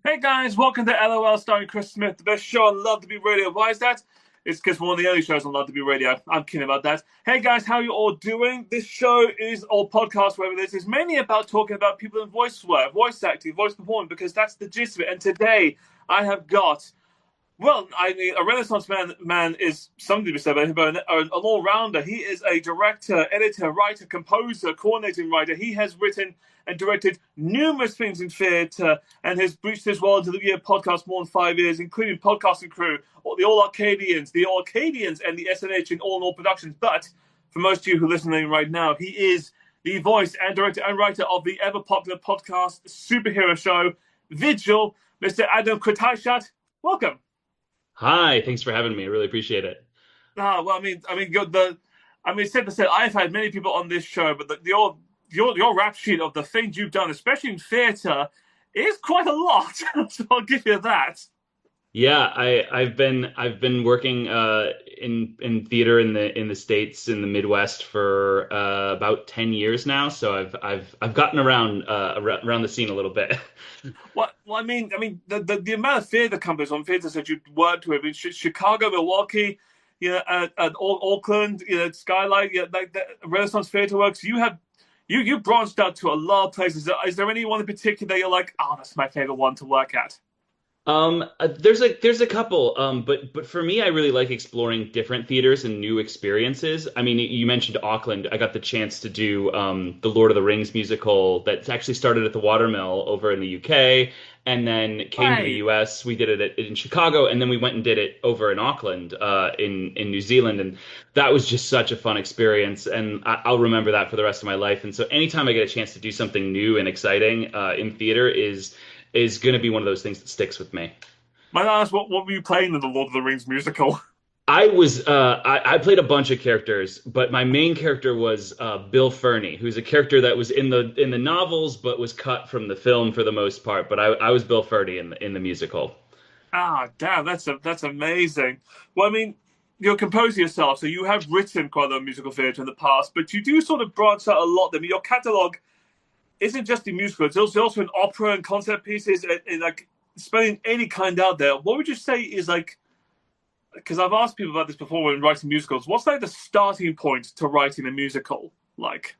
Hey guys, welcome to LOL starring Chris Smith, the best show on Love to Be Radio. Why is that? It's because one of the early shows on Love to Be Radio. I'm kidding about that. Hey guys, how you all doing? This show is, or podcast, whatever it is mainly about talking about people in voice work, voice acting, voice performing, because that's the gist of it. And today I have got I mean, a Renaissance man is something to be said about him, but an all-rounder. He is a director, editor, writer, composer, coordinating writer. He has written and directed numerous things in theatre and has breached his role into the year podcast more than 5 years, including Podcasting Crew, or the All Arcadians, and the SNH in All Productions. But for most of you who are listening right now, he is the voice and director and writer of the ever-popular podcast superhero show, Vigil, Mr. Adam Qutaishat. Welcome. Hi, thanks for having me. I really appreciate it. Said to say, I've had many people on this show, but your rap sheet of the things you've done, especially in theatre, is quite a lot. So I'll give you that. Yeah, I've been working in theater in the States in the Midwest for about 10 years now. So I've gotten around the scene a little bit. The amount of theatre companies on theatres that you've worked with in Chicago, Milwaukee, at Auckland, Skylight, like the Renaissance Theatre Works. You branched out to a lot of places. Is there any one in particular that you're like, oh, that's my favorite one to work at? There's a couple, but for me, I really like exploring different theaters and new experiences. I mean, you mentioned Auckland. I got the chance to do the Lord of the Rings musical that's actually started at the Watermill over in the UK, and then came to the Right. US. We did it in Chicago, and then we went and did it over in Auckland, in New Zealand, and that was just such a fun experience, and I'll remember that for the rest of my life. And so, anytime I get a chance to do something new and exciting in theater is going to be one of those things that sticks with me. Might I ask, what were you playing in the Lord of the Rings musical? I played a bunch of characters, but my main character was Bill Ferny, who's a character that was in the novels, but was cut from the film for the most part. But I was Bill Ferny in the musical. Ah, damn, that's amazing. Well, I mean, you're a composer yourself, so you have written quite a lot of musical theatre in the past, but you do sort of branch out a lot. I mean, your catalogue isn't just in musical; it's also in opera and concert pieces, and like spelling any kind out there. What would you say is like? Because I've asked people about this before when writing musicals. What's like the starting point to writing a musical? Like,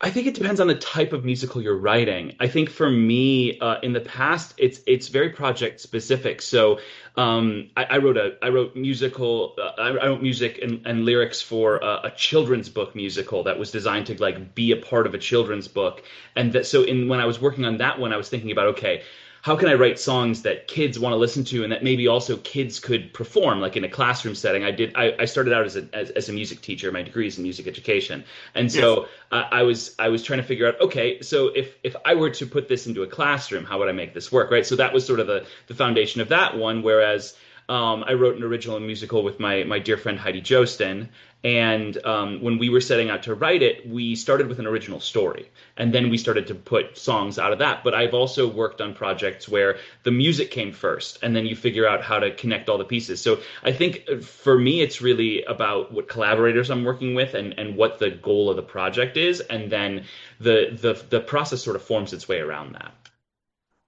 I think it depends on the type of musical you're writing. I think for me, in the past, it's very project specific. So I wrote musical I wrote music and lyrics for a children's book musical that was designed to like be a part of a children's book. And that so in when I was working on that one, I was thinking about, okay, how can I write songs that kids want to listen to and that maybe also kids could perform, like in a classroom setting? I started out as a music teacher. My degree is in music education, and yes. so I was trying to figure out, okay, so if I were to put this into a classroom, how would I make this work, right? So that was sort of the foundation of that one. Whereas I wrote an original musical with my dear friend Heidi Jostin, and when we were setting out to write it, we started with an original story, and then we started to put songs out of that. But I've also worked on projects where the music came first, and then you figure out how to connect all the pieces. So I think for me, it's really about what collaborators I'm working with and what the goal of the project is, and then the process sort of forms its way around that.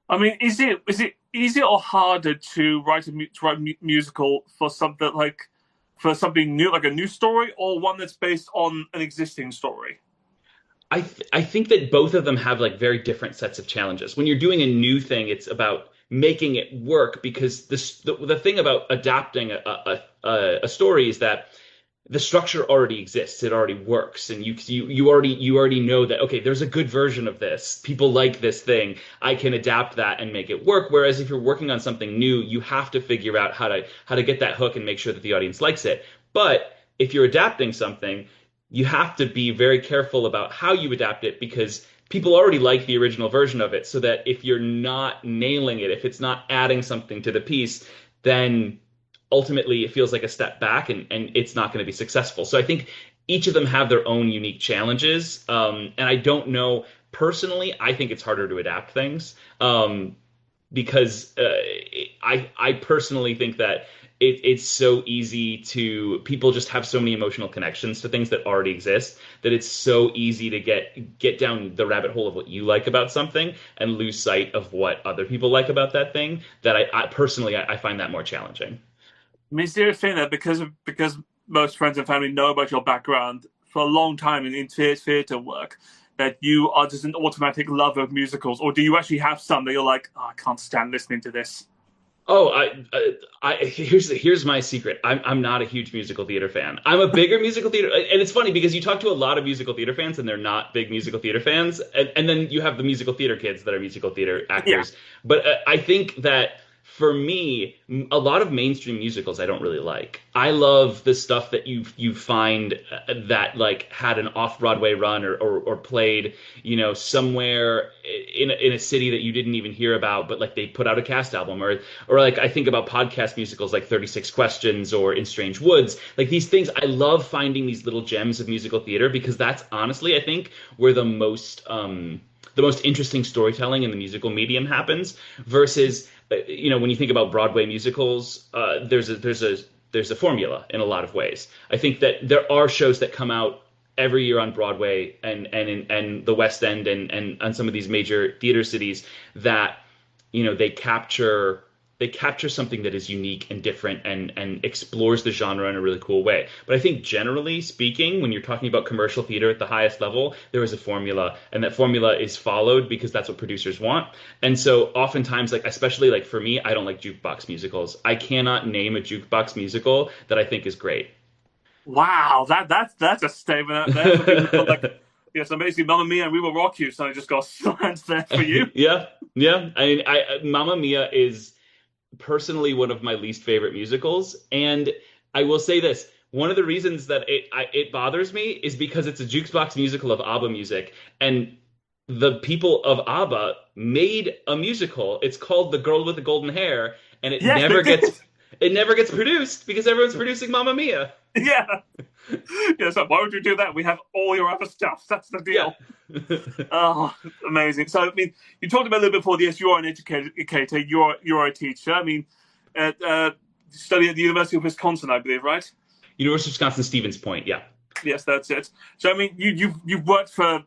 I mean, is it easier or harder to write musical for something like for something new, like a new story, or one that's based on an existing story? I think that both of them have like very different sets of challenges. When you're doing a new thing, it's about making it work because the thing about adapting a story is that the structure already exists. It already works, and you already know that, okay, there's a good version of this. People like this thing. I can adapt that and make it work. Whereas if you're working on something new, you have to figure out how to get that hook and make sure that the audience likes it. But if you're adapting something, you have to be very careful about how you adapt it because people already like the original version of it. So that if you're not nailing it, if it's not adding something to the piece, then ultimately it feels like a step back and it's not going to be successful. So I think each of them have their own unique challenges. And I don't know personally, I think it's harder to adapt things because I personally think that it's so easy to people just have so many emotional connections to things that already exist that it's so easy to get down the rabbit hole of what you like about something and lose sight of what other people like about that thing. That I personally I find that more challenging. I mean, serious thing that because most friends and family know about your background for a long time in theatre work, that you are just an automatic lover of musicals, or do you actually have some that you're like, oh, I can't stand listening to this? Oh, here's my secret. I'm not a huge musical theater fan. I'm a bigger musical theater, and it's funny because you talk to a lot of musical theater fans, and they're not big musical theater fans, and then you have the musical theater kids that are musical theater Yeah, actors. But I think that for me, a lot of mainstream musicals I don't really like. I love the stuff that you find that like had an off Broadway run or played, somewhere in a city that you didn't even hear about, but like they put out a cast album or like I think about podcast musicals like 36 Questions or In Strange Woods. Like these things, I love finding these little gems of musical theater because that's honestly, I think, where the most interesting storytelling in the musical medium happens versus when you think about Broadway musicals, there's a formula in a lot of ways. I think that there are shows that come out every year on Broadway and the West End and some of these major theater cities that they capture something that is unique and different and explores the genre in a really cool way. But I think generally speaking, when you're talking about commercial theater at the highest level, there is a formula, and that formula is followed because that's what producers want. And so oftentimes, like especially like for me, I don't like jukebox musicals. I cannot name a jukebox musical that I think is great. wow, that's a statement. That's what people feel like. Yes, amazing, Mamma Mia, and We Will Rock You. So I just got slant there for you. Yeah, yeah. I mean, Mamma Mia is personally one of my least favorite musicals. And I will say this, one of the reasons that it bothers me is because it's a jukebox musical of ABBA music. And the people of ABBA made a musical. It's called The Girl with the Golden Hair, and it Yes, they never did. gets produced because everyone's producing Mamma Mia. Yeah, yeah. So why would you do that? We have all your other stuff. That's the Yeah. deal. Oh, amazing. So, I mean, you talked about a little bit before this. You are an educator. You're a teacher. I mean, study at the University of Wisconsin, I believe, right? University of Wisconsin Stevens Point. Yeah. Yes, that's it. So, I mean, you've worked for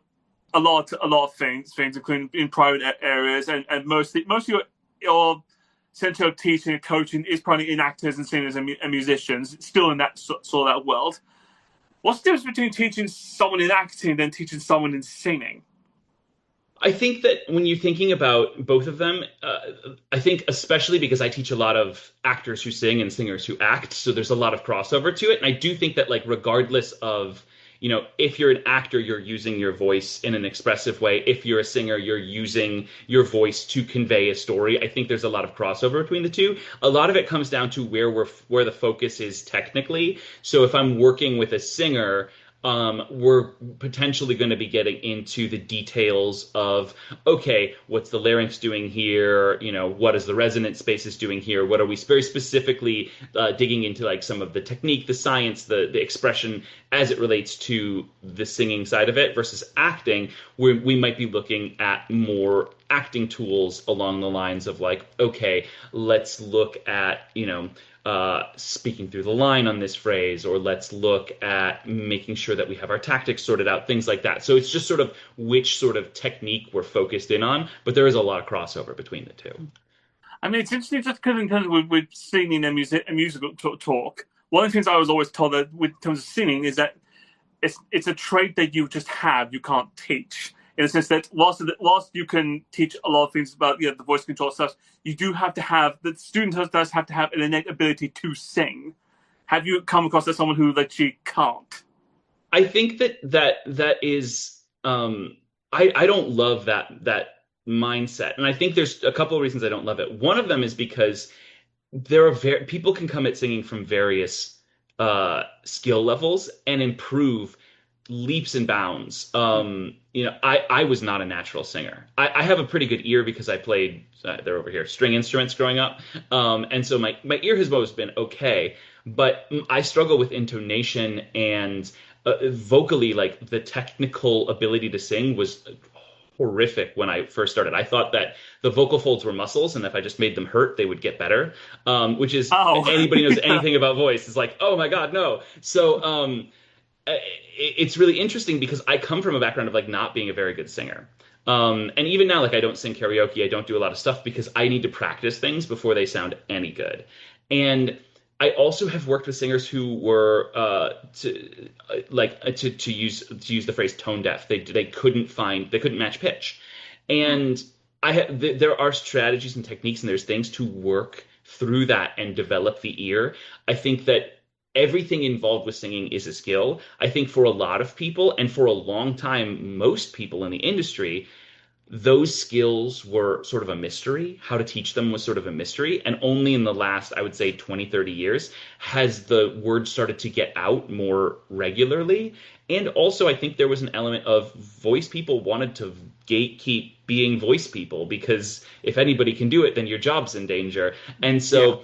a lot of things, including in private areas, and most of your center of teaching and coaching is probably in actors and singers and musicians, still in that sort of that world. What's the difference between teaching someone in acting and then teaching someone in singing? I think that when you're thinking about both of them, I think especially because I teach a lot of actors who sing and singers who act, so there's a lot of crossover to it. And I do think that like regardless of, if you're an actor, you're using your voice in an expressive way. If you're a singer, you're using your voice to convey a story. I think there's a lot of crossover between the two. A lot of it comes down to where the focus is technically. So if I'm working with a singer, we're potentially going to be getting into the details of, okay, what's the larynx doing here? What is the resonant spaces doing here? What are we very specifically digging into, like some of the technique, the science, the expression as it relates to the singing side of it versus acting, where we might be looking at more acting tools along the lines of like, okay, let's look at, speaking through the line on this phrase, or let's look at making sure that we have our tactics sorted out, things like that. So it's just sort of which sort of technique we're focused in on, but there is a lot of crossover between the two. I mean, it's interesting just because in terms of with singing and musical talk. One of the things I was always told that with terms of singing is that it's a trait that you just have, you can't teach. In the sense that whilst you can teach a lot of things about the voice control stuff, you do have to have the student does have to have an innate ability to sing. Have you come across as someone who literally can't? I think that is I don't love that mindset. And I think there's a couple of reasons I don't love it. One of them is because there are people can come at singing from various skill levels and improve leaps and bounds. I was not a natural singer. I have a pretty good ear because I played, they're over here, string instruments growing up. And so my ear has always been okay, but I struggle with intonation and vocally, like the technical ability to sing was horrific when I first started. I thought that the vocal folds were muscles, and if I just made them hurt, they would get better. Which is Oh, anybody knows yeah. anything about voice is like, oh my God, no. So it's really interesting because I come from a background of like not being a very good singer. And even now, like I don't sing karaoke, I don't do a lot of stuff because I need to practice things before they sound any good. And I also have worked with singers who were to use the phrase tone deaf. They couldn't match pitch, and there are strategies and techniques and there's things to work through that and develop the ear. I think that everything involved with singing is a skill. I think for a lot of people and for a long time, most people in the industry, those skills were sort of a mystery. How to teach them was sort of a mystery. And only in the last, I would say, 20, 30 years has the word started to get out more regularly. And also, I think there was an element of voice people wanted to gatekeep being voice people because if anybody can do it, then your job's in danger. And Yeah. so,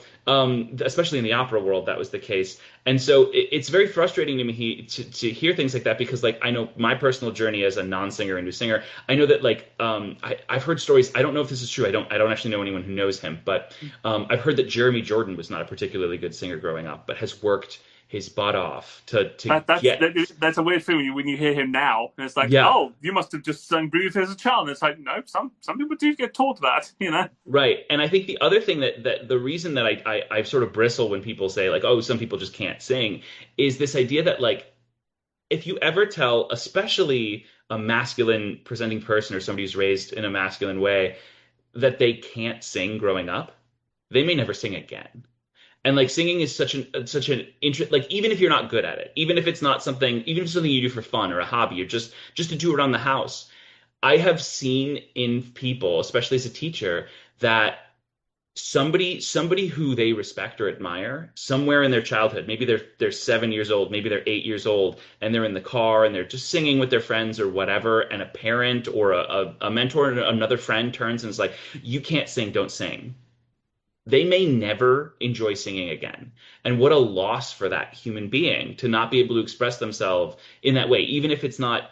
especially in the opera world, that was the case. And so it's very frustrating to me to hear things like that because, like, I know my personal journey as a non-singer into singer. I know that, like, I've heard stories. I don't know if this is true. I don't actually know anyone who knows him, but I've heard that Jeremy Jordan was not a particularly good singer growing up, but has worked his butt off to That, that's get. that, that's a weird thing when you hear him now, and it's like, Yeah. oh, you must have just sung blues as a child. And it's like, no, some people do get taught that, you know. Right. And I think the other thing that the reason that I sort of bristle when people say like, oh, some people just can't sing is this idea that like if you ever tell, especially a masculine presenting person or somebody who's raised in a masculine way, that they can't sing growing up, they may never sing again. And like singing is such an interest, like even if you're not good at it, even if it's something you do for fun or a hobby or just to do around the house, I have seen in people, especially as a teacher, that somebody who they respect or admire somewhere in their childhood, maybe they're 7 years old, maybe they're 8 years old, and they're in the car and they're just singing with their friends or whatever, and a parent or a mentor or another friend turns and is like, "You can't sing, don't sing." They may never enjoy singing again. And what a loss for that human being to not be able to express themselves in that way, even if it's not,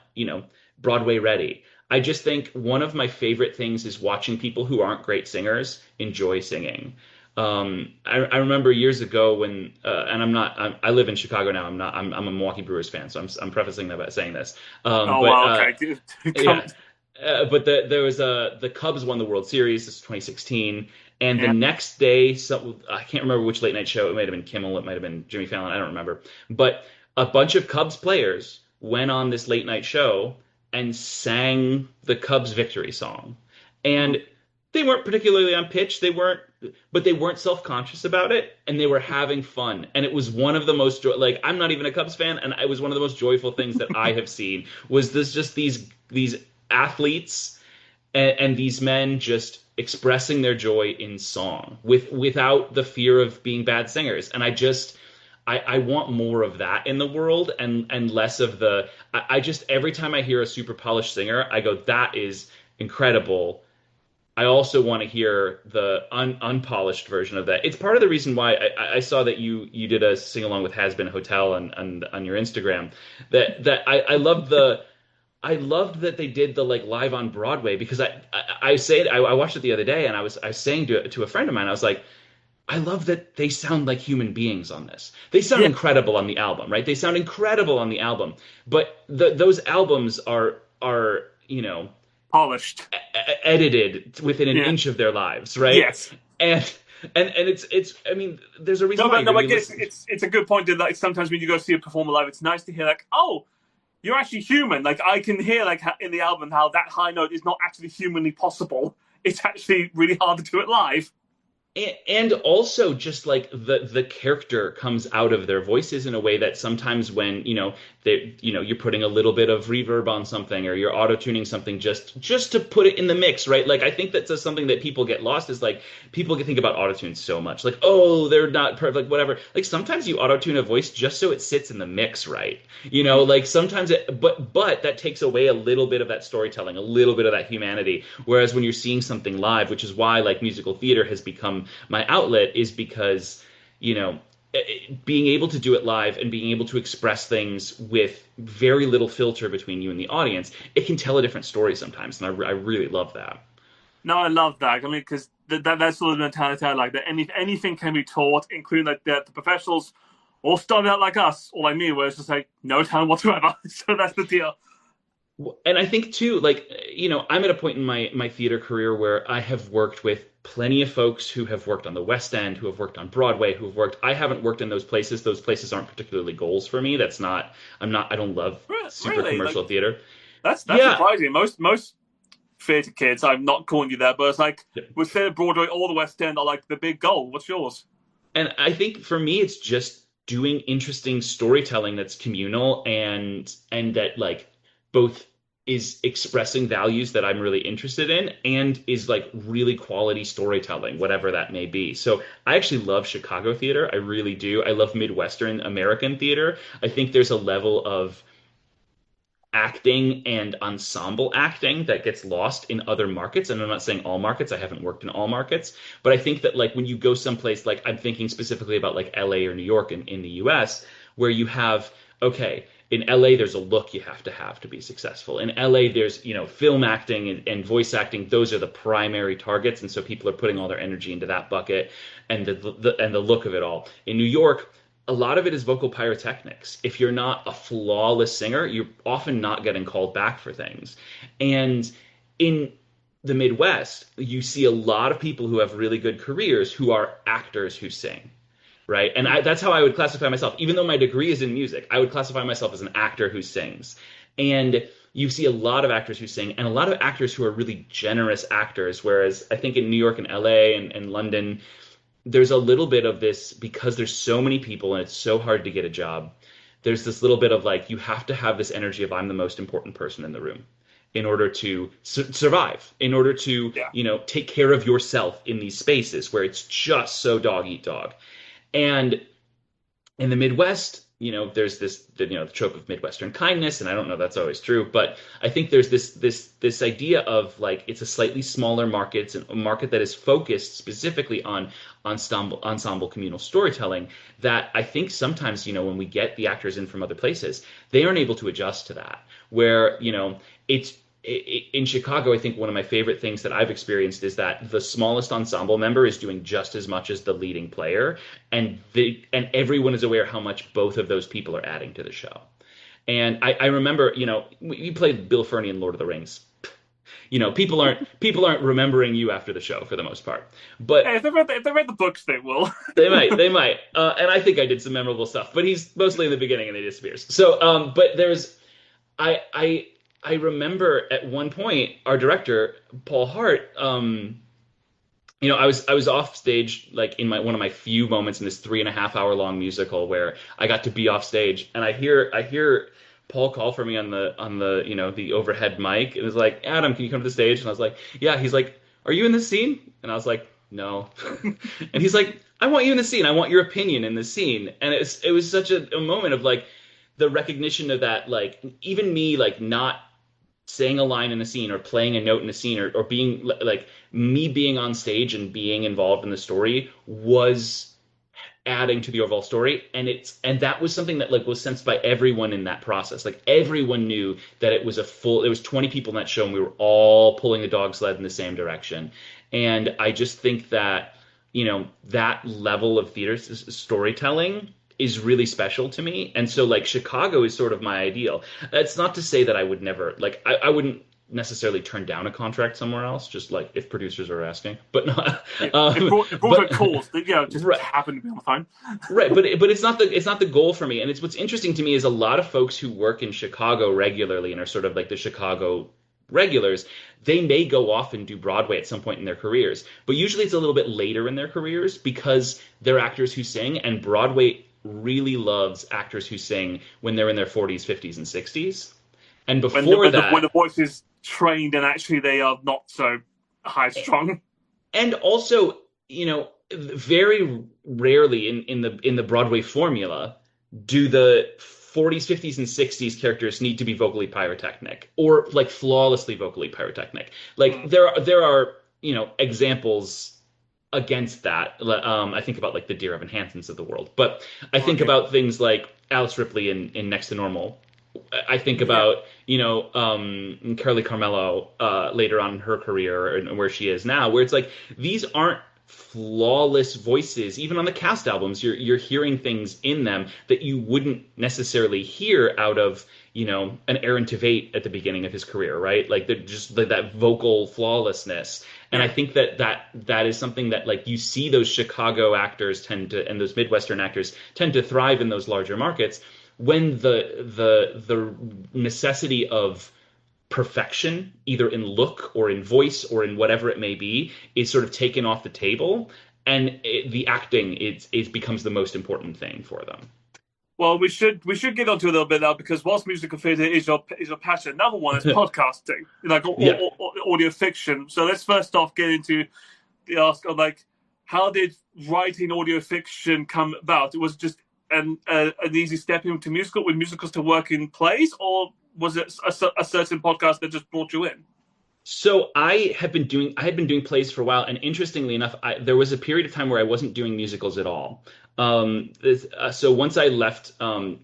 Broadway ready. I just think one of my favorite things is watching people who aren't great singers enjoy singing. I remember years ago when, and I live in Chicago now. I'm a Milwaukee Brewers fan, so I'm prefacing that by saying this. Oh But well, okay. Come, yeah, but there was the Cubs won the World Series. This is 2016, and the yeah. next day, I can't remember which late night show. It might have been Kimmel. It might have been Jimmy Fallon. I don't remember. But a bunch of Cubs players went on this late night show and sang the Cubs victory song, and they weren't particularly on pitch. But they weren't self-conscious about it, and they were having fun. And it was one of the most like I'm not even a Cubs fan, and it was one of the most joyful things that I have seen. Was this just these athletes and these men just expressing their joy in song without the fear of being bad singers. And I want more of that in the world and less of I just every time I hear a super polished singer, I go, that is incredible. I also want to hear the unpolished version of that. It's part of the reason why I saw that you did a sing along with Has Been Hotel on your Instagram. I loved that they did the like live on Broadway because I watched it the other day and I was saying to a friend of mine, I was like, I love that they sound like human beings on this. They sound Yeah, incredible on the album, right? They sound incredible on the album, but those albums are polished. edited within an Yeah. inch of their lives, right? Yes. And and it's I mean, there's a reason No, why but no, when I you guess listen. it's a good point that like sometimes when you go see a performer live, it's nice to hear like, oh, you're actually human. Like I can hear like in the album how that high note is not actually humanly possible. It's actually really hard to do it live. And also just like the character comes out of their voices in a way that sometimes when you're putting a little bit of reverb on something or you're auto tuning something just to put it in the mix, right? Like I think that's just something that people get lost is like people can think about auto tune so much like, oh, they're not perfect, like whatever. Like sometimes you auto tune a voice just so it sits in the mix, right? Like sometimes but that takes away a little bit of that storytelling, a little bit of that humanity. Whereas when you're seeing something live, which is why like musical theater has become my outlet, is because you know being able to do it live and being able to express things with very little filter between you and the audience, it can tell a different story sometimes, and I really love that. No, I love that. I mean, because that's sort of mentality I like. That anything can be taught, including like the professionals all started out like us, or like me, where it's just like no talent whatsoever. So that's the deal. And I think too, like, I'm at a point in my theater career where I have worked with plenty of folks who have worked on the West End, who have worked on Broadway, who have worked. I haven't worked in those places. Those places aren't particularly goals for me. That's not. I'm not. I don't love super Really, like commercial theater. that's Yeah. surprising. Most theatre kids, I'm not calling you that, but it's like with say Broadway, all the West End are like the big goal. What's yours? And I think for me, it's just doing interesting storytelling that's communal and that like both is expressing values that I'm really interested in and is like really quality storytelling, whatever that may be. So I actually love Chicago theater. I really do. I love Midwestern American theater. I think there's a level of acting and ensemble acting that gets lost in other markets. And I'm not saying all markets. I haven't worked in all markets, but I think that like when you go someplace, like I'm thinking specifically about like LA or New York in the US, where you have, okay, in LA, there's a look you have to be successful. In LA, there's, film acting and voice acting. Those are the primary targets. And so people are putting all their energy into that bucket and the look of it all. In New York, a lot of it is vocal pyrotechnics. If you're not a flawless singer, you're often not getting called back for things. And in the Midwest, you see a lot of people who have really good careers who are actors who sing, right? And that's how I would classify myself. Even though my degree is in music, I would classify myself as an actor who sings. And you see a lot of actors who sing and a lot of actors who are really generous actors, whereas I think in New York and LA and London, there's a little bit of this because there's so many people and it's so hard to get a job. There's this little bit of like, you have to have this energy of I'm the most important person in the room in order to survive, in order to, Yeah. take care of yourself in these spaces where it's just so dog eat dog. And in the Midwest, there's the trope of Midwestern kindness, and I don't know if that's always true, but I think there's this idea of like it's a slightly smaller market, it's a market that is focused specifically on ensemble communal storytelling. That I think sometimes when we get the actors in from other places, they aren't able to adjust to that. Where it's in Chicago, I think one of my favorite things that I've experienced is that the smallest ensemble member is doing just as much as the leading player, and everyone is aware how much both of those people are adding to the show. And I remember, we played Bill Ferny in Lord of the Rings. People aren't remembering you after the show for the most part, but Hey, if they read the books, they will. they might. And I think I did some memorable stuff, but he's mostly in the beginning and he disappears. So, but there's, I remember at one point our director Paul Hart, I was off stage like in one of my few moments in this 3.5 hour long musical where I got to be off stage, and I hear Paul call for me on the the overhead mic. It was like, Adam, can you come to the stage? And I was like, yeah. He's like, are you in this scene? And I was like, no. And he's like, I want you in the scene. I want your opinion in the scene. And it was such a moment of like the recognition of that, like even me like not saying a line in a scene or playing a note in a scene or being like me being on stage and being involved in the story was adding to the overall story. And that was something that like was sensed by everyone in that process. Like everyone knew that it was there was 20 people in that show and we were all pulling the dog sled in the same direction. And I just think that, that level of theater storytelling is really special to me. And so like Chicago is sort of my ideal. That's not to say that I would never like I wouldn't necessarily turn down a contract somewhere else, just like if producers are asking. But not If brought calls, just right. happen to be on the phone. Right, but it's not the goal for me. And it's what's interesting to me is a lot of folks who work in Chicago regularly and are sort of like the Chicago regulars, they may go off and do Broadway at some point in their careers. But usually it's a little bit later in their careers because they're actors who sing, and Broadway really loves actors who sing when they're in their 40s, 50s, and 60s. And before when the voice is trained and actually they are not so high strung. And also, very rarely in the Broadway formula do the 40s, 50s, and 60s characters need to be vocally pyrotechnic or like flawlessly vocally pyrotechnic. Like there are examples against that. I think about like the Dear Evan Hansons of the world, but I think Okay. about things like Alice Ripley in Next to Normal. I think Yeah. about, Carly Carmelo later on in her career and where she is now, where it's like these aren't flawless voices. Even on the cast albums, you're hearing things in them that you wouldn't necessarily hear out of, an Aaron Tveit at the beginning of his career, right? Like they're just like that vocal flawlessness. And I Yeah. think that is something that like you see those Chicago actors tend to, and those Midwestern actors tend to thrive in those larger markets when the necessity of perfection, either in look or in voice or in whatever it may be, is sort of taken off the table, and the acting is becomes the most important thing for them. Well, we should get onto it a little bit now because whilst musical theatre is your passion, another one is podcasting, like Yeah. audio fiction. So let's first off get into the ask of like, how did writing audio fiction come about? It was just an easy step into musical with musicals to work in plays, or was it a certain podcast that just brought you in? So I had been doing plays for a while, and interestingly enough, there was a period of time where I wasn't doing musicals at all. So once I left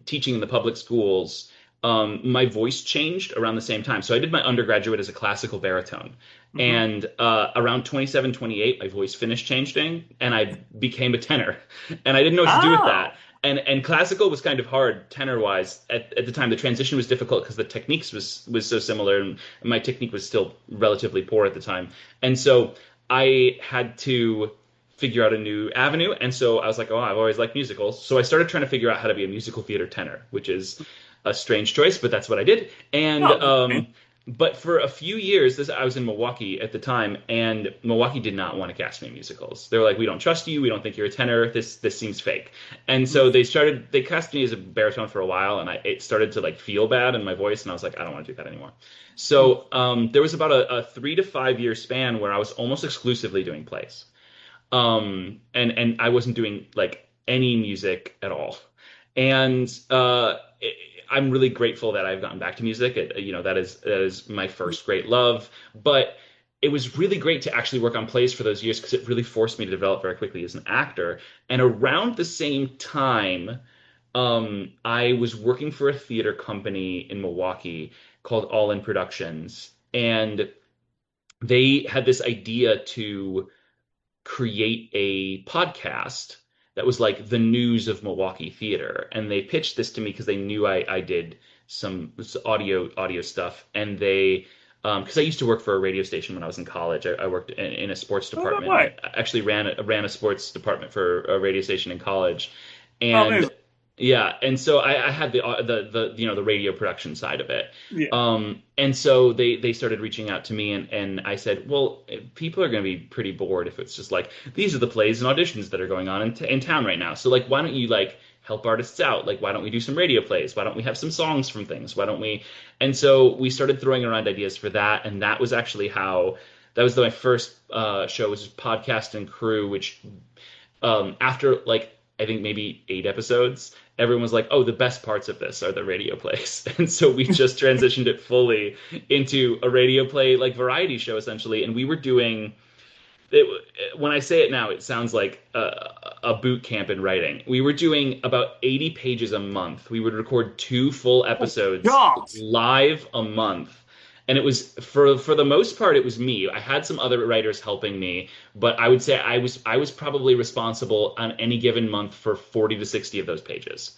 teaching in the public schools, my voice changed around the same time. So I did my undergraduate as a classical baritone, Mm-hmm. and around 27, 28, my voice finished changing, and I became a tenor, and I didn't know what to do with Oh, that. And classical was kind of hard tenor wise at the time. The transition was difficult because the techniques was so similar, and my technique was still relatively poor at the time. And so I had to figure out a new avenue. And so I was like, oh, I've always liked musicals. So I started trying to figure out how to be a musical theater tenor, which is a strange choice, but that's what I did. And no, okay. but for a few years, I was in Milwaukee at the time, and Milwaukee did not want to cast me in musicals. They were like, "We don't trust you. We don't think you're a tenor. This seems fake." And so they cast me as a baritone for a while, and it started to like feel bad in my voice, and I was like, "I don't want to do that anymore." So there was about a 3 to 5 year span where I was almost exclusively doing plays, and I wasn't doing like any music at all. And I'm really grateful that I've gotten back to music. That is my first great love. But it was really great to actually work on plays for those years because it really forced me to develop very quickly as an actor. And around the same time, I was working for a theater company in Milwaukee called All In Productions, and they had this idea to create a podcast that was like the news of Milwaukee theater. And they pitched this to me because they knew I did some audio stuff. And they, because I used to work for a radio station when I was in college. I worked in a sports Oh, no department. way. I actually ran a sports department for a radio station in college. Oh, And amazing. yeah, and so I had the radio production side of it. Yeah. And so they started reaching out to me, and I said, well, people are going to be pretty bored if it's just like these are the plays and auditions that are going on in town right now. So like, why don't you like help artists out? Like, why don't we do some radio plays? Why don't we have some songs from things? Why don't we? And so we started throwing around ideas for that, and that was actually how that was my first show was Podcast and Crew, which after like I think maybe 8 episodes, everyone was like, "Oh, the best parts of this are the radio plays," and so we just transitioned it fully into a radio play like variety show essentially. And we were doing it. When I say it now, it sounds like a boot camp in writing. We were doing about 80 pages a month. We would record 2 full Oh, episodes God. live a month. And it was for the most part it was me. I had some other writers helping me, but I would say I was probably responsible on any given month for 40 to 60 of those pages.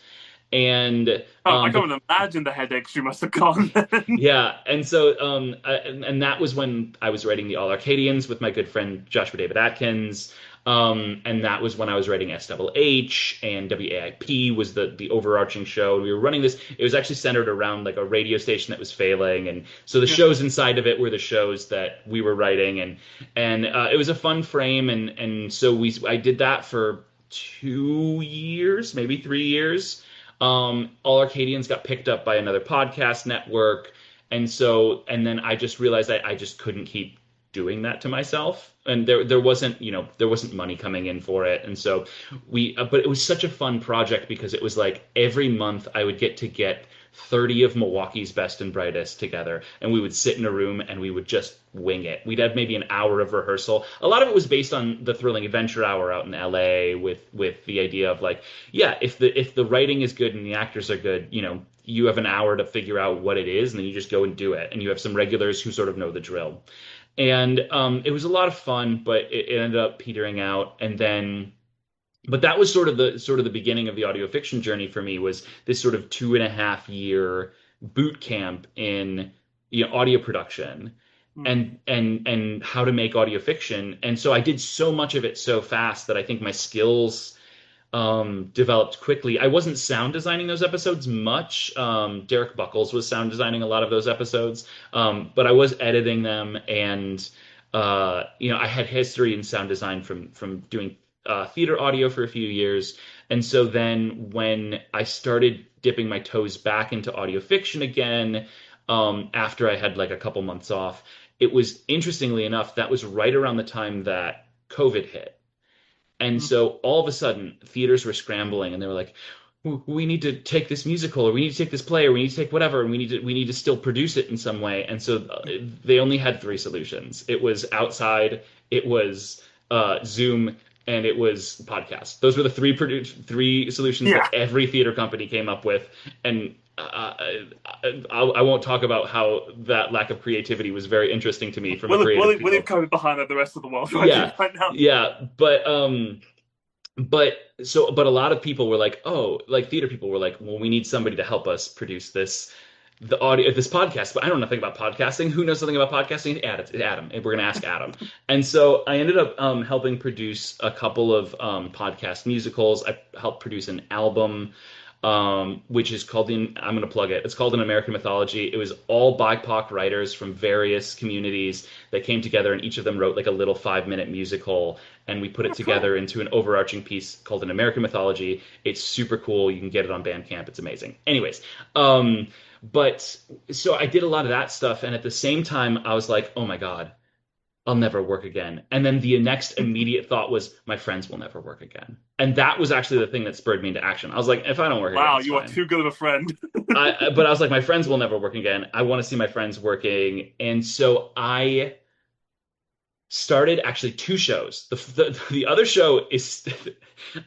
And Oh, I but can't even imagine the headaches you must have gone. yeah, and so and that was when I was writing the All Arcadians with my good friend Joshua David Atkins. And that was when I was writing SHH, and WAIP was the overarching show. And we were running this. It was actually centered around like a radio station that was failing, and so the Yeah. shows inside of it were the shows that we were writing, and it was a fun frame, and so I did that for 2 years, maybe 3 years. All Arcadians got picked up by another podcast network, and then I just realized that I just couldn't keep doing that to myself, and there wasn't money coming in for it, and so but it was such a fun project because it was like every month I would get 30 of Milwaukee's best and brightest together, and we would sit in a room and we would just wing it. We'd have maybe an hour of rehearsal. A lot of it was based on the Thrilling Adventure Hour out in LA with the idea of like, yeah, if the writing is good and the actors are good, you have an hour to figure out what it is, and then you just go and do it. And you have some regulars who sort of know the drill. And it was a lot of fun, but it ended up petering out. And then, but that was sort of the beginning of the audio fiction journey for me, was this sort of 2.5 year boot camp in audio production and how to make audio fiction. And so I did so much of it so fast that I think my skills developed quickly. I wasn't sound designing those episodes much. Derek Buckles was sound designing a lot of those episodes, but I was editing them, and I had history in sound design from doing theater audio for a few years. And so then when I started dipping my toes back into audio fiction again, after I had like a couple months off, it was, interestingly enough, that was right around the time that COVID hit. And so all of a sudden, theaters were scrambling, and they were like, "We need to take this musical, or we need to take this play, or we need to take whatever, and we need to still produce it in some way." And so they only had three solutions. It was outside, it was Zoom, and it was podcast. Those were the three solutions that every theater company came up with. And I won't talk about how that lack of creativity was very interesting to me from a creative. We'll leave COVID behind the rest of the world right now. Yeah, but a lot of people were like, oh, like theater people were like, well, we need somebody to help us produce this podcast, but I don't know nothing about podcasting. Who knows something about podcasting? Adam. And we're going to ask Adam. And so I ended up helping produce a couple of podcast musicals. I helped produce an album, which is called I'm going to plug it. It's called An American Mythology. It was all BIPOC writers from various communities that came together, and each of them wrote like a little 5-minute musical, and we put it together into an overarching piece called An American Mythology. It's super cool. You can get it on Bandcamp. It's amazing. Anyways, but so I did a lot of that stuff, and at the same time, I was like, oh my God, I'll never work again. And then the next immediate thought was, my friends will never work again. And that was actually the thing that spurred me into action. I was like, if I don't work again, wow, you are too good of a friend. But I was like, my friends will never work again. I want to see my friends working. And so I started actually 2 shows. The other show is,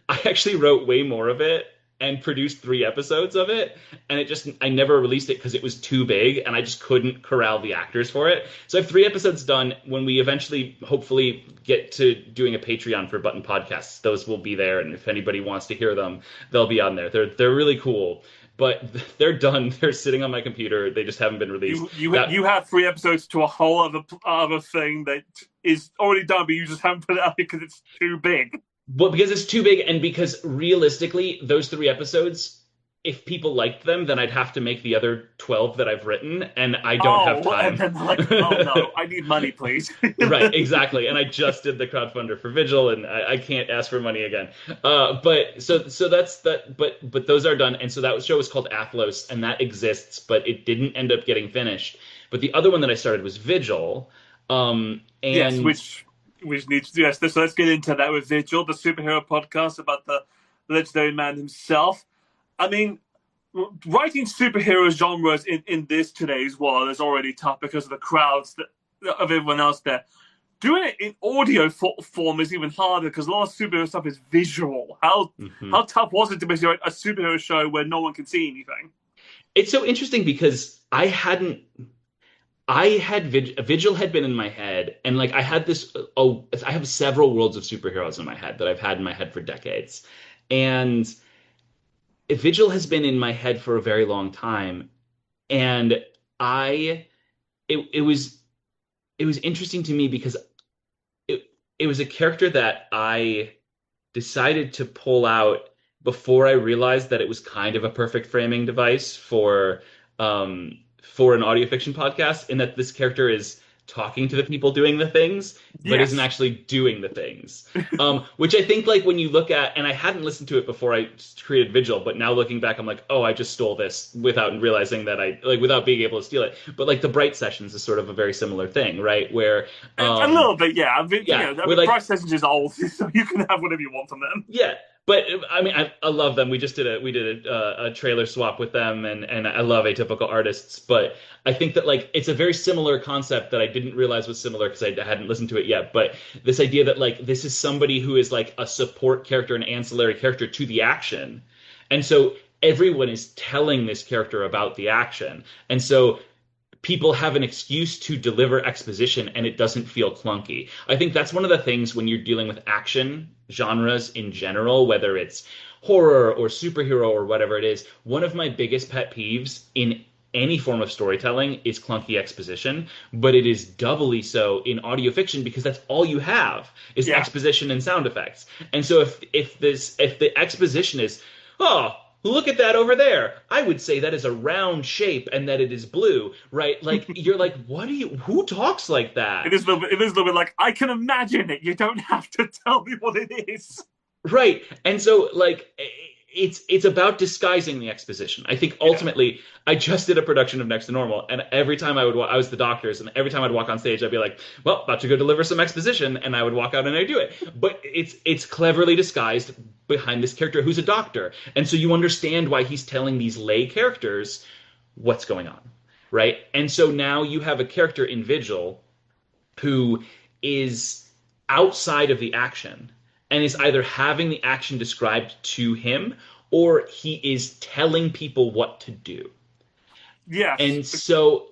I actually wrote way more of it and produced 3 episodes of it, and I never released it because it was too big and I just couldn't corral the actors for it. So I have 3 episodes done. When we eventually hopefully get to doing a Patreon for Button Podcasts, those will be there, and if anybody wants to hear them, they'll be on there. They're really cool, but they're done. They're sitting on my computer. They just haven't been released. You have 3 episodes to a whole other thing that is already done, but you just haven't put it out because it's too big. Well, because it's too big, and because realistically, those 3 episodes, if people liked them, then I'd have to make the other 12 that I've written, and I don't have time. And then like, oh no, I need money, please. Right, exactly. And I just did the crowdfunder for Vigil, and I can't ask for money again. But so that's that. But those are done, and so that show was called Athlos, and that exists, but it didn't end up getting finished. But the other one that I started was Vigil, and yes, which needs to so let's get into that with Vigil, the superhero podcast about the legendary man himself. I mean, writing superhero genres in this today's world is already tough because of the crowds of everyone else there. Doing it in audio form is even harder because a lot of superhero stuff is visual. How tough was it to make a superhero show where no one can see anything? It's so interesting because Vigil had been in my head, and like I had this. I have several worlds of superheroes in my head that I've had in my head for decades, and Vigil has been in my head for a very long time, and it was interesting to me because it was a character that I decided to pull out before I realized that it was kind of a perfect framing device for an audio fiction podcast, in that this character is talking to the people doing the things, but isn't actually doing the things. Which I think, like, when you look at, and I hadn't listened to it before I created Vigil, but now looking back, I'm like, oh, I just stole this without realizing that without being able to steal it. But like the Bright Sessions is sort of a very similar thing, right? Where a little bit, yeah. I mean, yeah, Bright Sessions is old, so you can have whatever you want from them. Yeah. But I mean, I love them. We did a trailer swap with them, and I love Atypical Artists. But I think that like it's a very similar concept that I didn't realize was similar because I hadn't listened to it yet. But this idea that like this is somebody who is like a support character, an ancillary character to the action, and so everyone is telling this character about the action, and so people have an excuse to deliver exposition and it doesn't feel clunky. I think that's one of the things when you're dealing with action genres in general, whether it's horror or superhero or whatever it is. One of my biggest pet peeves in any form of storytelling is clunky exposition, but it is doubly so in audio fiction because that's all you have is Yeah. exposition and sound effects. And so if the exposition is, oh, look at that over there. I would say that is a round shape and that it is blue, right? Like you're like, who talks like that? It is a little bit like, I can imagine it. You don't have to tell me what it is. Right. And so like it's about disguising the exposition. I think ultimately I just did a production of Next to Normal and every time I was the doctors and every time I'd walk on stage I'd be like, well, about to go deliver some exposition and I would walk out and I'd do it. But it's cleverly disguised behind this character who's a doctor. And so you understand why he's telling these lay characters what's going on, right? And so now you have a character in Vigil who is outside of the action and is either having the action described to him or he is telling people what to do. Yes. And so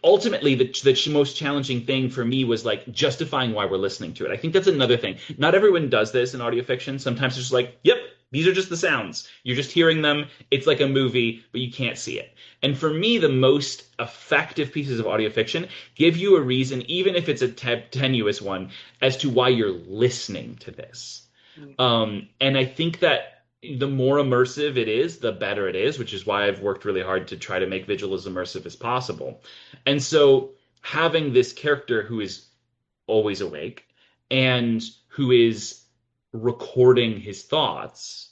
ultimately, the most challenging thing for me was like justifying why we're listening to it. I think that's another thing. Not everyone does this in audio fiction. Sometimes it's just like, yep, these are just the sounds. You're just hearing them. It's like a movie, but you can't see it. And for me, the most effective pieces of audio fiction give you a reason, even if it's a tenuous one, as to why you're listening to this. And I think that the more immersive it is, the better it is, which is why I've worked really hard to try to make Vigil as immersive as possible. And so having this character who is always awake and who is recording his thoughts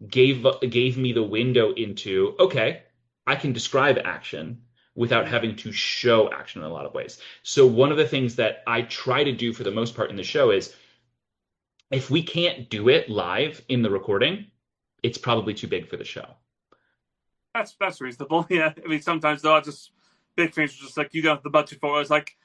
gave me the window into, okay, I can describe action without having to show action in a lot of ways. So one of the things that I try to do for the most part in the show is if we can't do it live in the recording, it's probably too big for the show. That's reasonable. Yeah. I mean, sometimes there are just big things just like you don't have the budget for it. It's like,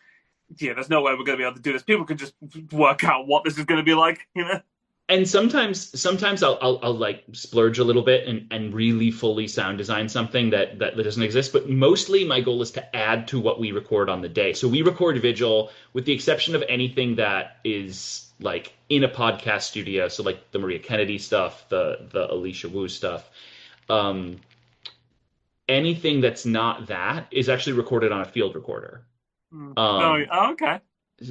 yeah, there's no way we're going to be able to do this. People can just work out what this is going to be like, you know? And sometimes I'll like splurge a little bit and really fully sound design something that doesn't exist. But mostly my goal is to add to what we record on the day. So we record Vigil with the exception of anything that is like in a podcast studio. So like the Maria Kennedy stuff, the Alicia Wu stuff. Anything that's not that is actually recorded on a field recorder. Okay.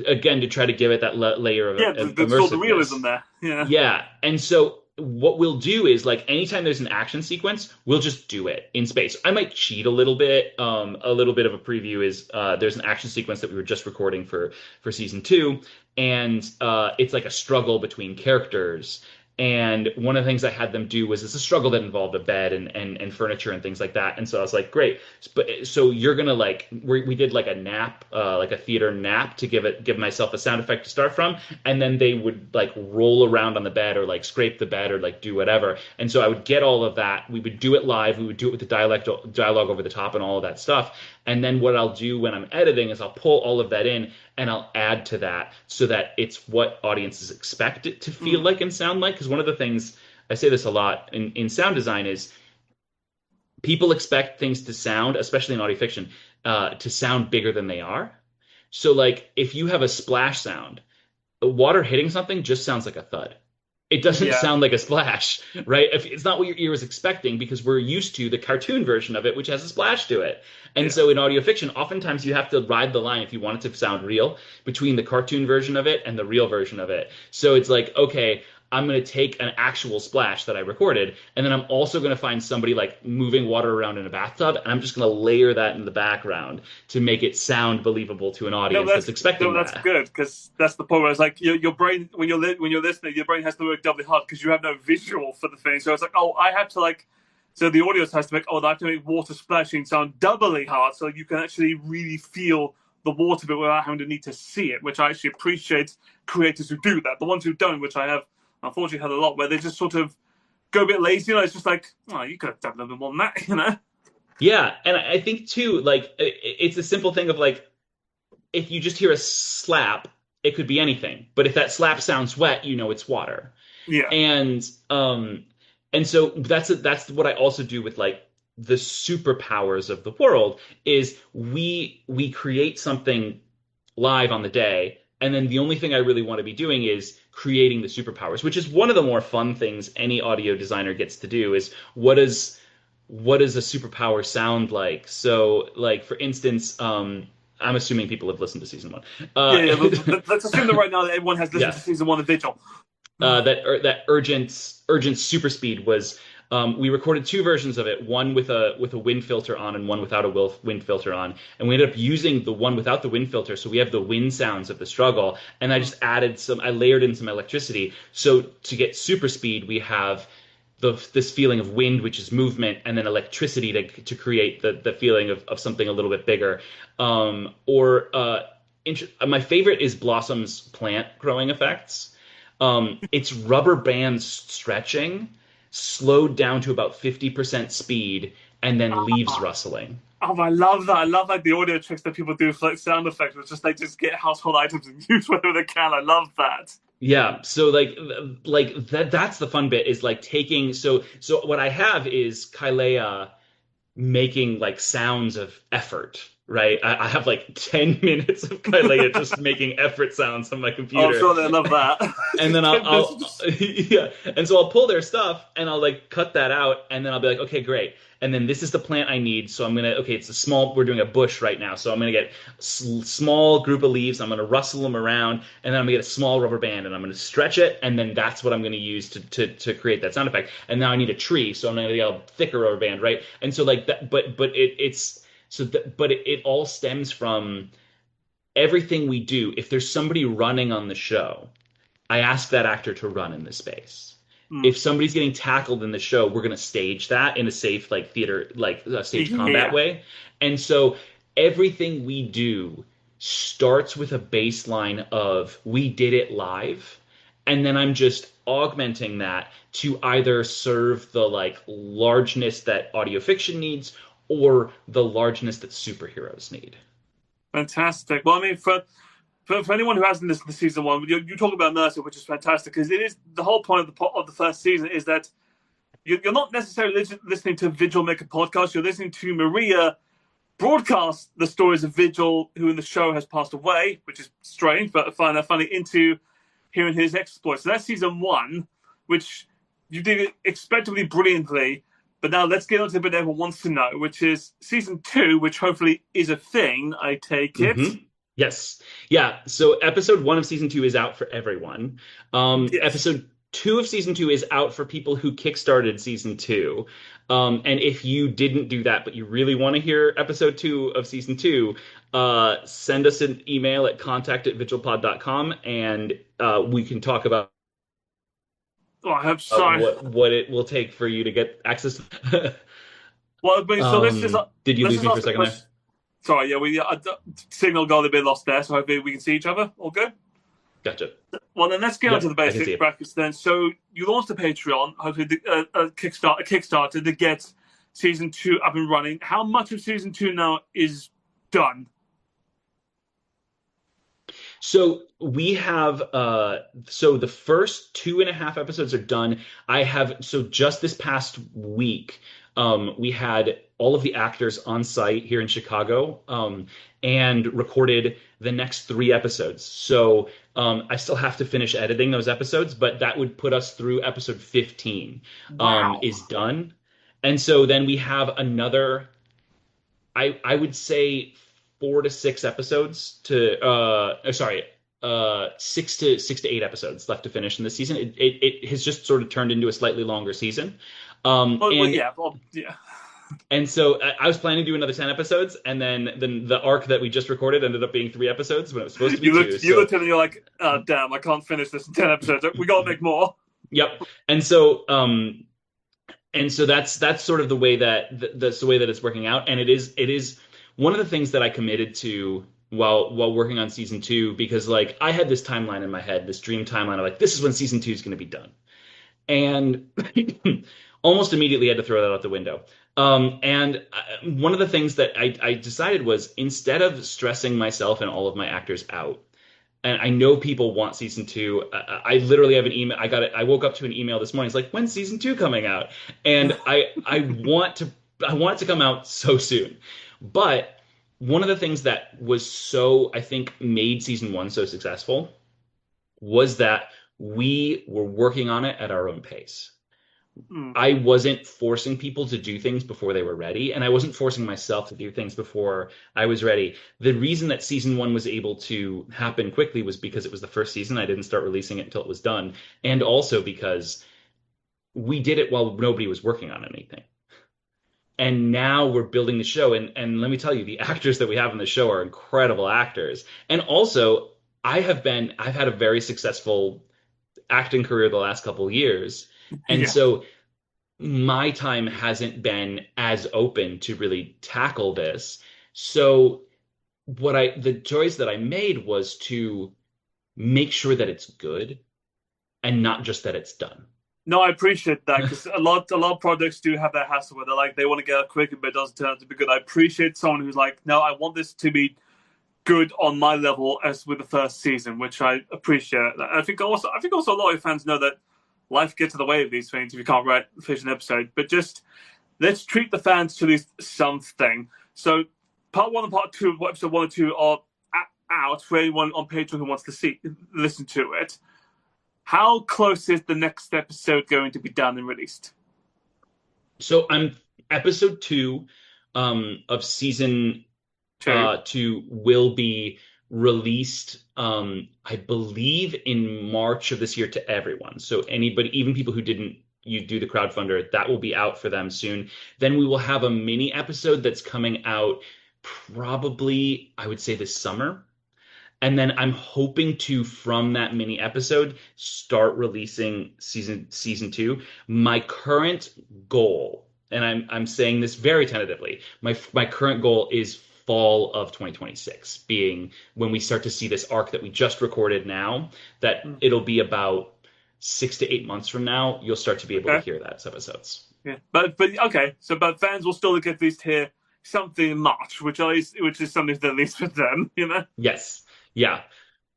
Again, to try to give it that layer of there's all the realism there. Yeah. And so what we'll do is like anytime there's an action sequence, we'll just do it in space. I might cheat a little bit. A little bit of a preview is there's an action sequence that we were just recording for season 2, and it's like a struggle between characters. And one of the things I had them do was it's a struggle that involved a bed and furniture and things like that. And so I was like, great. But so you're gonna like we did like a nap, like a theater nap to give myself a sound effect to start from, and then they would like roll around on the bed or like scrape the bed or like do whatever. And so I would get all of that. We would do it live. We would do it with the dialogue over the top and all of that stuff. And then what I'll do when I'm editing is I'll pull all of that in and I'll add to that so that it's what audiences expect it to feel like and sound like. Because one of the things, I say this a lot in sound design, is people expect things to sound, especially in audio fiction, to sound bigger than they are. So like if you have a splash sound, water hitting something just sounds like a thud. It doesn't sound like a splash, right? It's not what your ear is expecting because we're used to the cartoon version of it, which has a splash to it. And so in audio fiction, oftentimes you have to ride the line if you want it to sound real between the cartoon version of it and the real version of it. So it's like, okay, I'm going to take an actual splash that I recorded, and then I'm also going to find somebody like moving water around in a bathtub, and I'm just going to layer that in the background to make it sound believable to an audience that's expecting that. That's good, because that's the point where it's like your brain, when you're listening, your brain has to work doubly hard because you have no visual for the thing. So it's like, oh, I have to like, so the audience has to make, I have to make water splashing sound doubly hard so you can actually really feel the water bit without having to need to see it, which I actually appreciate creators who do that. The ones who don't, which I have unfortunately had a lot where they just sort of go a bit lazy. It's just like, oh, you could have done a little bit more than that. Yeah, and I think too, like it's a simple thing of like if you just hear a slap, it could be anything. But if that slap sounds wet, you know it's water. Yeah, And um and so that's what I also do with like the superpowers of the world is we create something live on the day, and then the only thing I really want to be doing is creating the superpowers, which is one of the more fun things any audio designer gets to do is what does a superpower sound like? So, like for instance, I'm assuming people have listened to season one. yeah, yeah. Let's assume that right now that everyone has listened Yeah, to season one of Vigil. that urgent super speed was we recorded two versions of it, one with a wind filter on and one without a wind filter on, and we ended up using the one without the wind filter, so we have the wind sounds of the struggle, and I layered in some electricity, so to get super speed we have this feeling of wind, which is movement, and then electricity to create the feeling of something a little bit bigger. Or my favorite is Blossom's plant growing effects. It's rubber bands stretching, slowed down to about 50% speed, and then leaves rustling. Oh, I love that. I love like the audio tricks that people do for like sound effects, which just like just get household items and use whatever they can. I love that. Yeah, so like that's the fun bit is like taking so what I have is Kylea making like sounds of effort, right? I have like 10 minutes of Kylea just making effort sounds on my Oh, computer. sure, they love that. And then yeah, and so I'll pull their stuff and I'll like cut that out, and then I'll be like, okay, great. And then this is the plant I need, so okay, it's a small. We're doing a bush right now, so I'm gonna get small group of leaves. I'm gonna rustle them around, and then I'm gonna get a small rubber band, and I'm gonna stretch it, and then that's what I'm gonna use to create that sound effect. And now I need a tree, so I'm gonna get a thicker rubber band, right? And so like that, but it's so that, but it all stems from everything we do. If there's somebody running on the show, I ask that actor to run in the space. Hmm. If somebody's getting tackled in the show, we're going to stage that in a safe, like theater, like stage combat Yeah. way. And so everything we do starts with a baseline of we did it live. And then I'm just augmenting that to either serve the like largeness that audio fiction needs or the largeness that superheroes need. Fantastic. Well, I mean, for anyone who hasn't listened to season one, you talk about nursing, which is fantastic because it is the whole point of the first season is that you're not necessarily listening to Vigil make a podcast. You're listening to Maria broadcast the stories of Vigil, who in the show has passed away, which is strange, but funny into hearing his exploits. So that's season one, which you did expectably brilliantly. But now let's get on to the bit everyone wants to know, which is season two, which hopefully is a thing, I take it. Mm-hmm. Yes. Yeah. So episode one of season two is out for everyone. Yes. Episode two of season two is out for people who kickstarted season two. And if you didn't do that, but you really want to hear episode two of season two, send us an email at contact@vigilpod.com and we can talk about Oh, I hope so. what it will take for you to get access. Well, so Did you let's lose just me for ask a the second there? question. Sorry, yeah, signal got a bit lost there, so hopefully we can see each other. All good. Gotcha. Well, then let's get on to the Yep, I can see basic it. brackets then. So you launched a Patreon, hopefully a Kickstarter to get season two up and running. How much of season two now is done? So we have so the first 2.5 episodes are done. So just this past week, we had all of the actors on site here in Chicago, and recorded the next 3 episodes. So I still have to finish editing those episodes, but that would put us through episode 15, Wow. is done. And so then we have another, I would say 4 to 6 episodes sorry, 6 to 8 episodes left to finish in this season. It has just sort of turned into a slightly longer season. Yeah. Well, yeah. And so I was planning to do another 10 episodes, and then the arc that we just recorded ended up being 3 episodes when it was supposed to be two. You looked at it and you're like, oh, damn, I can't finish this in 10 episodes. We got to make more. Yep. And so that's sort of the way that that's the way that it's working out. And it is one of the things that I committed to while working on season two because like I had this timeline in my head, this dream timeline of like this is when season two is going to be done, and almost immediately had to throw that out the window. One of the things that I decided was instead of stressing myself and all of my actors out, and I know people want season two. I literally have an email. I got it. I woke up to an email this morning. It's like, when's season two coming out? And I want it to come out so soon. But one of the things that was so I think made season one so successful was that we were working on it at our own pace. Mm. I wasn't forcing people to do things before they were ready, and I wasn't forcing myself to do things before I was ready. The reason that season one was able to happen quickly was because it was the first season. I didn't start releasing it until it was done, and also because we did it while nobody was working on anything. And now we're building the show, and let me tell you, the actors that we have in the show are incredible actors. And also, I've had a very successful acting career the last couple of years. And Yeah. so my time hasn't been as open to really tackle this. So the choice that I made was to make sure that it's good and not just that it's done. No, I appreciate that because a lot of projects do have that hassle where they're like they want to get out quick, but it doesn't turn out to be good. I appreciate someone who's like, no, I want this to be good on my level as with the first season, which I appreciate. I think also a lot of fans know that life gets in the way of these things if you can't finish an episode. But just let's treat the fans to at least something. So part one and part two of episode one and two are out for anyone on Patreon who wants to listen to it. How close is the next episode going to be done and released? So I'm episode two of season two will be released, I believe, in March of this year to everyone. So anybody, even people who didn't you do the crowdfunder, that will be out for them soon. Then we will have a mini episode that's coming out probably, I would say, this summer. And then I'm hoping to, from that mini episode, start releasing season two. My current goal, and I'm saying this very tentatively, my current goal is fall of 2026, being when we start to see this arc that we just recorded now, that it'll be about 6 to 8 months from now, you'll start to be able to hear those episodes. Yeah, but okay, so but fans will still get at least hear something in March, which is something at least for them, you know. Yes. Yeah.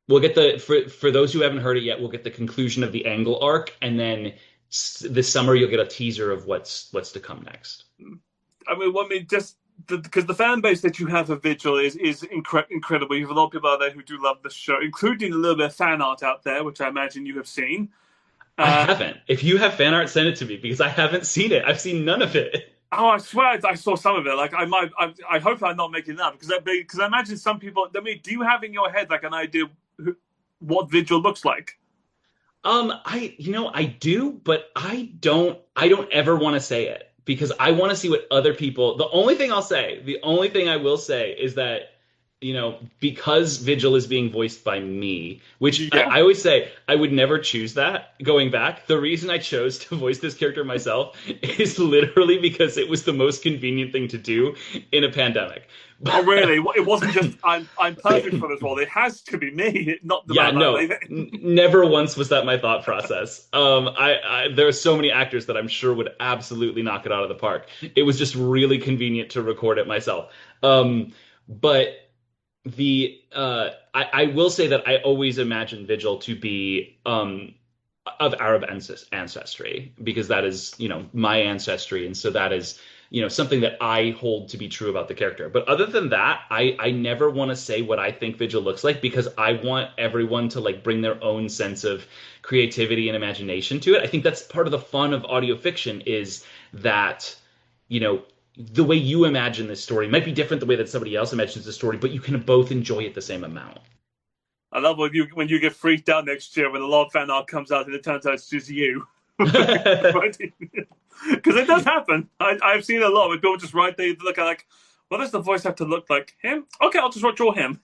We'll get for those who haven't heard it yet, we'll get the conclusion of the Angle arc, and then this summer you'll get a teaser of what's to come next. Just because the fan base that you have of Vigil is incredible. You have a lot of people out there who do love the show, including a little bit of fan art out there, which I imagine you have seen. I haven't. If you have fan art, send it to me because I haven't seen it. I've seen none of it. Oh, I swear I saw some of it. Like I hope I'm not making that because I imagine some people. I mean, do you have in your head like an idea what Vigil looks like? I do, but I don't ever want to say it because I want to see what other people. The only thing I will say is that, because Vigil is being voiced by me, which I always say I would never choose that going back. The reason I chose to voice this character myself is literally because it was the most convenient thing to do in a pandemic. Oh, really? It wasn't just I'm perfect for this role. It has to be me, not the man. No, never once was that my thought process. There are so many actors that I'm sure would absolutely knock it out of the park. It was just really convenient to record it myself. But I will say that I always imagined Vigil to be of Arab ancestry because that is my ancestry, and so that is something that I hold to be true about the character. But other than that, I never want to say what I think Vigil looks like because I want everyone to bring their own sense of creativity and imagination to it. I think that's part of the fun of audio fiction is that the way you imagine this story might be different the way that somebody else imagines the story, but you can both enjoy it the same amount. I love when you get freaked out next year when a lot of fan art comes out and it turns out it's just you. Because it does happen. I've seen a lot where people just write, they look at well, does the voice have to look like him? Okay, I'll just draw him.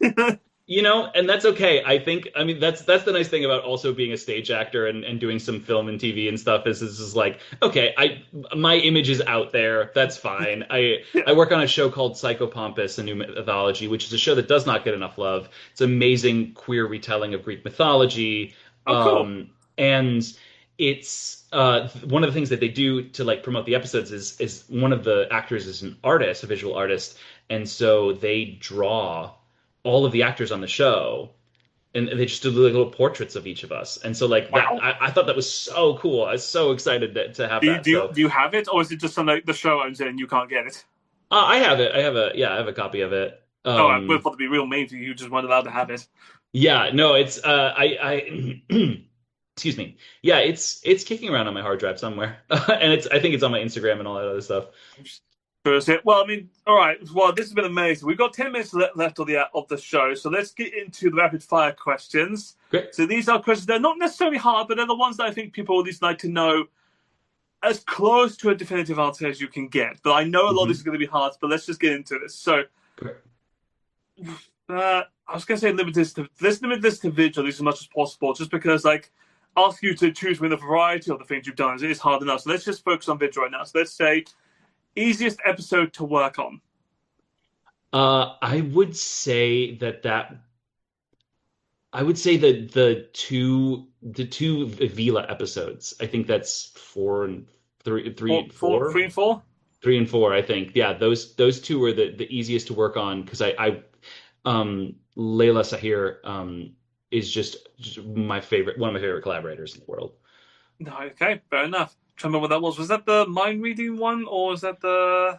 And that's okay. I mean, that's the nice thing about also being a stage actor and doing some film and TV and stuff is like, okay, my image is out there. That's fine. I Yeah. work on a show called Psychopompus, a new mythology, which is a show that does not get enough love. It's amazing queer retelling of Greek mythology. Oh, cool. And it's one of the things that they do to like promote the episodes is one of the actors is an artist, a visual artist, and so they draw all of the actors on the show and they just did like little portraits of each of us. And so like that Wow. I thought that was so cool. I was so excited to have Do you that. do you, So do you have it, or is it just something like the show owns it and you can't get it? I have it. I have a copy of it. Oh, I would have thought to be real mean to you. You just weren't allowed to have it. Yeah, no, it's I excuse me. Yeah, it's kicking around on my hard drive somewhere. And I think it's on my Instagram and all that other stuff. Thursday. Well, I mean, all right. Well, this has been amazing. We've got 10 minutes left of the show, so let's get into the rapid fire questions. Great. So these are questions that are not necessarily hard, but they're the ones that I think people at least like to know as close to a definitive answer as you can get. But I know a lot of this is going to be hard, but let's just get into this. So, Great. I was going to say let's limit this to Vigil as much as possible, just because like ask you to choose within a variety of the things you've done is hard enough. So let's just focus on Vigil right now. So let's say easiest episode to work on. I would say that I would say that the two Vila episodes. I think that's four and three, three and Three four, and four. 3 and 4. I think yeah, those two were the easiest to work on because Layla Sahir is just my favorite, one of my favorite collaborators in the world. No, okay, fair enough. Trying to remember what that was. Was that the mind reading one, or was that the?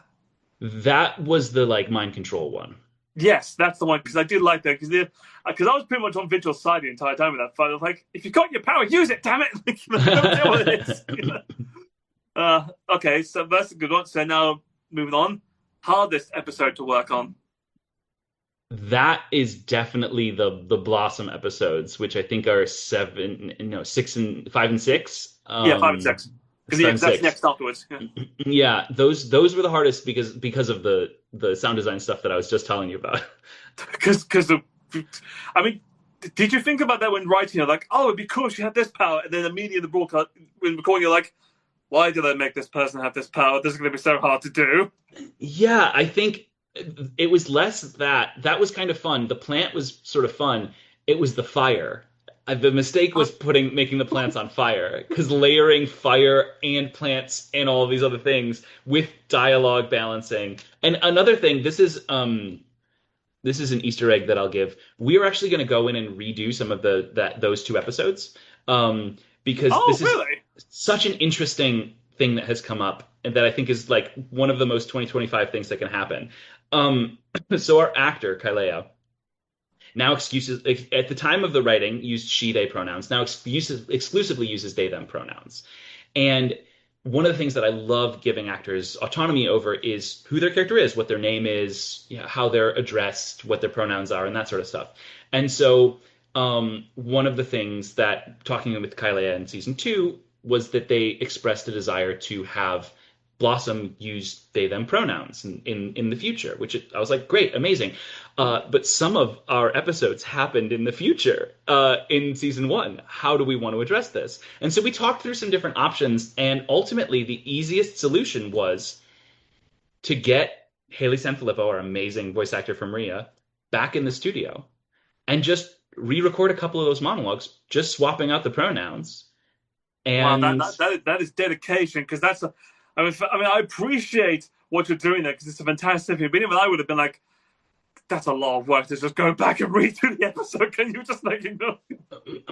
That was the like mind control one. Yes, that's the one because I did like that because I was pretty much on Vigil's side the entire time with that fight. I was like, if you got your power, use it, damn it! Like, don't deal with it. Okay, so that's a good one. So now moving on, hardest episode to work on. That is definitely the Blossom episodes, which I think are seven, no, 6 and 5 and 6. Yeah, 5 and 6. Because yeah, And that's six. next afterwards. Yeah. Yeah, those were the hardest because of the sound design stuff that I was just telling you about. Because I mean, did you think about that when writing? You're like, oh, it'd be cool if she had this power, and then immediately in the broadcast when recording, you're like, why did I make this person have this power? This is going to be so hard to do. Yeah, I think it was less that was kind of fun. The plant was sort of fun. It was the fire. The mistake was making the plants on fire because layering fire and plants and all of these other things with dialogue balancing. And another thing, this is an Easter egg that I'll give. We are actually going to go in and redo some of those two episodes because Oh, this is really? such an interesting thing that has come up and that I think is like one of the most 2025 things that can happen. So our actor Kailea now excuses at the time of the writing used she they pronouns. Now exclusively uses they them pronouns. And one of the things that I love giving actors autonomy over is who their character is, what their name is, how they're addressed, what their pronouns are, and that sort of stuff. And so, one of the things that talking with Kailea in season 2 was that they expressed a desire to have Blossom use they them pronouns in the future, which I was like, great, amazing. But some of our episodes happened in the future in season 1. How do we want to address this? And so we talked through some different options, and ultimately the easiest solution was to get Haley Sanfilippo, our amazing voice actor from Maria, back in the studio and just re-record a couple of those monologues, just swapping out the pronouns. Wow, And that is dedication because that's a. I mean, I appreciate what you're doing there because it's a fantastic thing. But even I would have been like, that's a lot of work to just go back and read through the episode. Can you just like,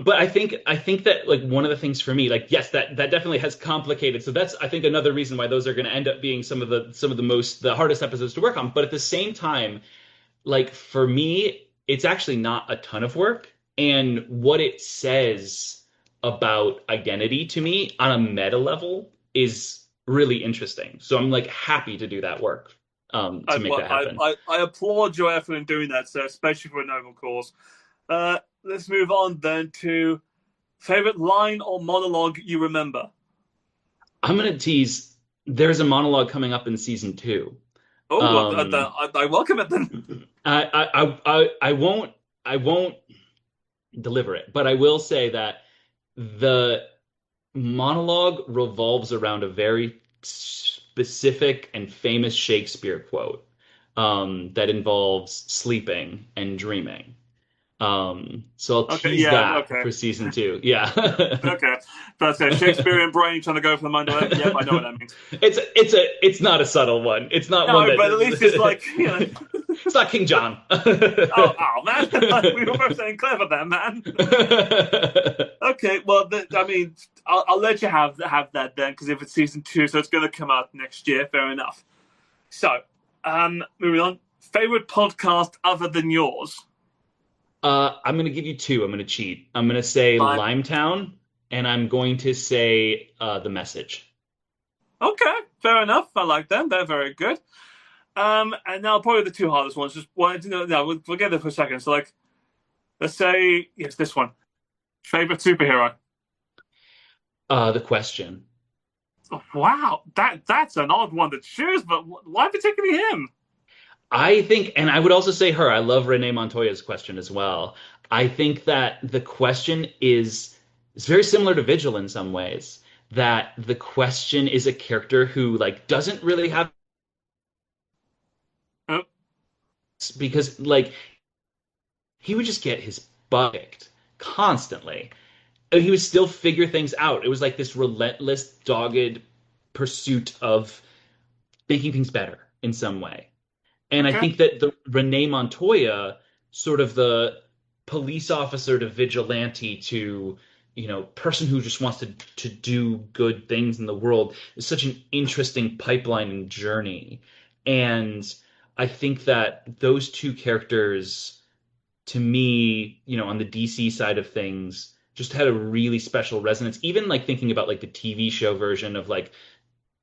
but I think that like one of the things for me, like yes, that definitely has complicated. So that's I think another reason why those are going to end up being some of the hardest episodes to work on. But at the same time, like for me, it's actually not a ton of work, and what it says about identity to me on a meta level is really interesting. So I'm like happy to do that work to make that happen. I applaud your effort in doing that, sir, especially for a noble cause. Let's move on then to favorite line or monologue you remember. I'm gonna tease. There's a monologue coming up in season 2. Oh, I welcome it then. I won't. I won't deliver it, but I will say that the monologue revolves around a very specific and famous Shakespeare quote that involves sleeping and dreaming. So I'll Okay, tease yeah, that okay. for season two. Yeah. Okay. That's a Shakespearean brain trying to go for the mind of it. Yep, I know what that means. It's not a subtle one. It's not one No, that but at least it's like, it's not King John. oh man, we were both saying clever there, man. Okay, well, I mean, I'll let you have that then, because if it's season two, so it's going to come out next year. Fair enough. So, moving on. Favorite podcast other than yours? I'm gonna give you two. I'm gonna cheat. I'm gonna say Fine. Limetown, and I'm going to say The Message. Okay, fair enough. I like them. They're very good. And now probably the two hardest ones. Just wanted to know. No, we'll get there for a second. So, like, let's say yes, this one. Favorite superhero. The Question. Oh, wow, that's an odd one to choose, but why particularly him? I think, and I would also say her. I love Renee Montoya's Question as well. I think that The Question is very similar to Vigil in some ways. That The Question is a character who like doesn't really have Oh, because like he would just get his butt kicked constantly. And he would still figure things out. It was like this relentless, dogged pursuit of making things better in some way. And I okay. think that the Renee Montoya, sort of the police officer to vigilante to, person who just wants to do good things in the world, is such an interesting pipeline and journey. And I think that those two characters, to me, on the DC side of things, just had a really special resonance. Even like thinking about like the TV show version of like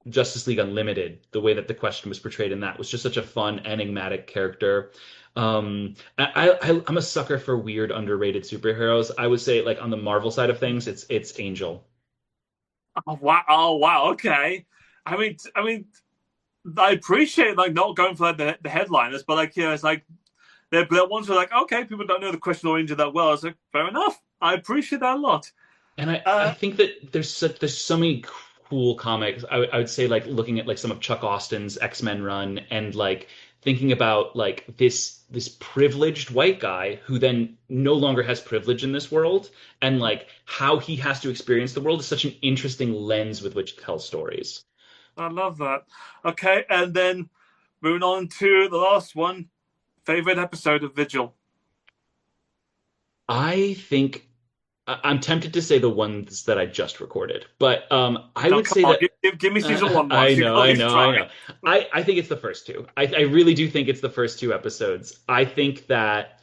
Justice League Unlimited, the way that the Question was portrayed in that was just such a fun, enigmatic character. I'm a sucker for weird, underrated superheroes. I would say, like on the Marvel side of things, it's Angel. Oh wow! Oh wow! Okay. I mean, I appreciate like not going for like the headliners, but like it's like they're ones who are like okay, people don't know the Question or Angel that well. It's like fair enough. I appreciate that a lot. And I Uh, think that there's so many cool comics. I would say like looking at like some of Chuck Austin's X-Men run and like thinking about like this privileged white guy who then no longer has privilege in this world and like how he has to experience the world is such an interesting lens with which to tell stories. I love that. Okay, and then moving on to the last one. Favorite episode of Vigil. I think I'm tempted to say the ones that I just recorded, but I No, would come say on, that give me season one I once. You know, can at I least know, I try. know. I think it's the first two. I really do think it's the first two episodes. I think that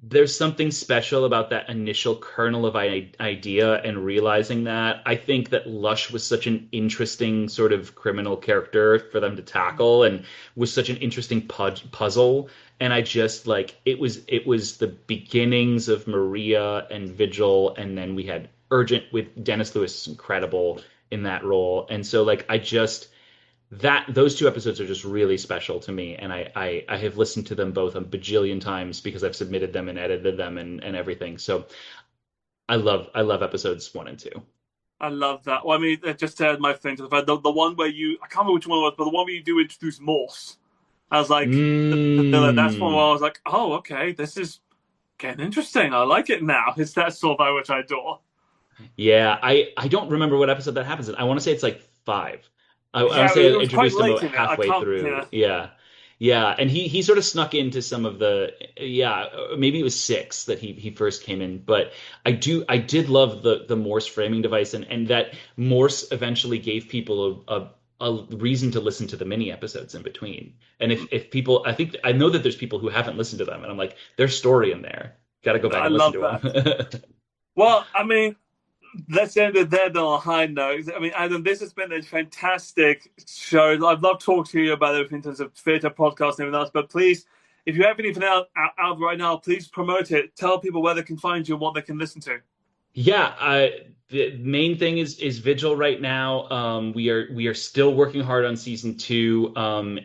there's something special about that initial kernel of idea and realizing that. I think that Lush was such an interesting sort of criminal character for them to tackle and was such an interesting puzzle. And I just like it was the beginnings of Maria and Vigil, and then we had Urgent with Dennis Lewis, incredible in that role. And so like I just that those two episodes are just really special to me, and I have listened to them both a bajillion times because I've submitted them and edited them and everything. So I love episodes one and two. I love that. Well, I mean, it just add my thing to the fact the one where I can't remember which one it was, but the one where you do introduce Morse. I was like, that's one where Mm. I was like, oh, okay, this is getting interesting. I like it now. It's that sort of which I adore. Yeah, I don't remember what episode that happens in. I want to say it's like five. I want Yeah, to say it I was quite introduced him late about in it. I halfway can't. Yeah, through. Yeah. Yeah, and he sort of snuck into some of the yeah, maybe it was six that he first came in, but I did love the Morse framing device and that Morse eventually gave people a reason to listen to the mini episodes in between. And if people I know that there's people who haven't listened to them and I'm like there's story in there. Got to go back I and listen love to that. them. Well, I mean, let's end it there on a high note. I mean, Adam, this has been a fantastic show. I've loved talking to you about everything in terms of theatre, podcast, and everything else. But please, if you have anything out right now, please promote it. Tell people where they can find you and what they can listen to. Yeah, the main thing is Vigil right now. We are still working hard on season two.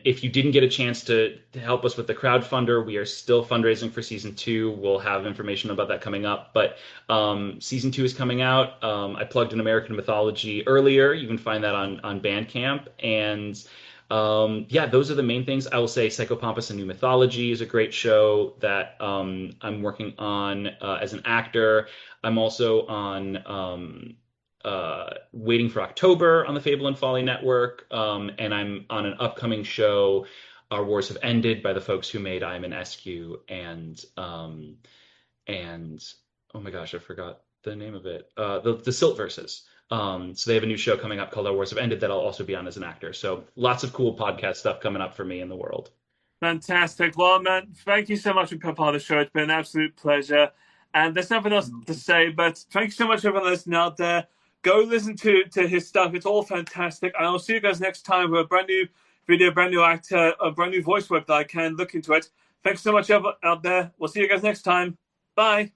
If you didn't get a chance to help us with the crowdfunder, we are still fundraising for season two. We'll have information about that coming up. But season two is coming out. I plugged in American Mythology earlier. You can find that on Bandcamp. And yeah, those are the main things. I will say Psychopompus and New Mythology is a great show that I'm working on as an actor. I'm also on Waiting for October on the Fable and Folly Network, and I'm on an upcoming show, Our Wars Have Ended, by the folks who made I Am an SQ, and oh my gosh, I forgot the name of it. The Silt Verses. So they have a new show coming up called Our Wars Have Ended that I'll also be on as an actor. So lots of cool podcast stuff coming up for me in the world. Fantastic. Well, man, thank you so much for being part of the show. It's been an absolute pleasure. And there's nothing else to say, but thank you so much for everyone listening out there. Go listen to his stuff. It's all fantastic. And I'll see you guys next time with a brand new video, brand new actor, a brand new voice work that I can look into it. Thanks so much out there. We'll see you guys next time. Bye.